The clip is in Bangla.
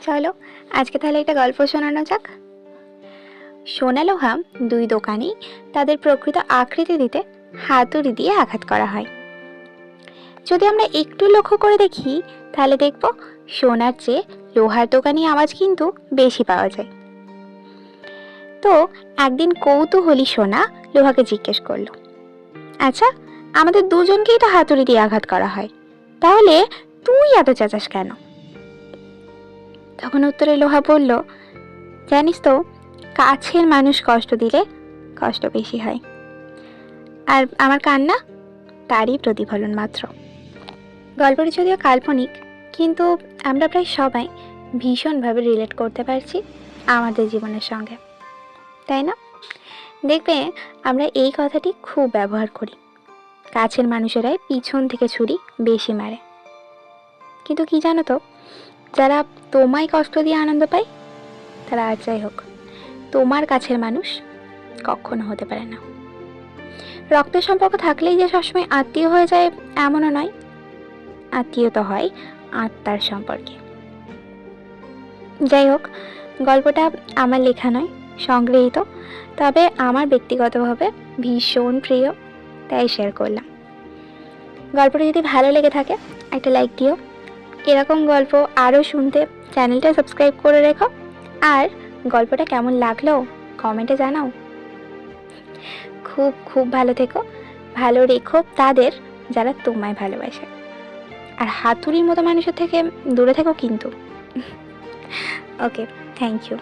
চলো আজকে তাহলে একটা গল্প শোনানো যাক। সোনা লোহা দুই দোকানেই তাদের প্রকৃত আকৃতি দিতে হাতুড়ি দিয়ে আঘাত করা হয়। যদি আমরা একটু লক্ষ্য করে দেখি তাহলে দেখব সোনার চেয়ে লোহার দোকানে আওয়াজ কিন্তু বেশি পাওয়া যায়। তো একদিন কৌতূহলী সোনা লোহাকে জিজ্ঞেস করলো, আচ্ছা আমাদের দুজনকেই তো হাতুড়ি দিয়ে আঘাত করা হয়, তাহলে তুই এত চেঁচাস কেন? তখন উত্তরে লোহা বলল, জানিস তো কাছের মানুষ কষ্ট দিলে কষ্ট বেশি হয়, আর আমার কান্না তারই প্রতিফলন মাত্র। গল্পটি যদিও কাল্পনিক, কিন্তু আমরা প্রায় সবাই ভীষণভাবে রিলেট করতে পারছি আমাদের জীবনের সঙ্গে, তাই না? দেখবে আমরা এই কথাটি খুব ব্যবহার করি, কাছের মানুষেরাই পিছন থেকে ছুরি বেশি মারে। কিন্তু কি জানো তো, যারা তোমায় কষ্ট দিয়ে আনন্দ পায় তারা আর যাই হোক তোমার কাছের মানুষ কখনো হতে পারে না। রক্তের সম্পর্ক থাকলেই যে সবসময় আত্মীয় হয়ে যায় এমনও নয়, আত্মীয়তা হয় আত্মার সম্পর্কে। যাই হোক, গল্পটা আমার লেখা নয়, সংগৃহীত, তবে আমার ব্যক্তিগতভাবে ভীষণ প্রিয়, তাই শেয়ার করলাম। গল্পটা যদি ভালো লেগে থাকে একটা লাইক দিও। এরকম গল্প আরও শুনতে চ্যানেলটা সাবস্ক্রাইব করে রেখো, আর গল্পটা কেমন লাগলো কমেন্টে জানাও। খুব খুব ভালো থেকো, ভালো রেখো তাদের যারা তোমায় ভালোবাসে, আর হাতুড়ির মতো মানুষের থেকে দূরে থেকো কিন্তু। ওকে, থ্যাংক ইউ।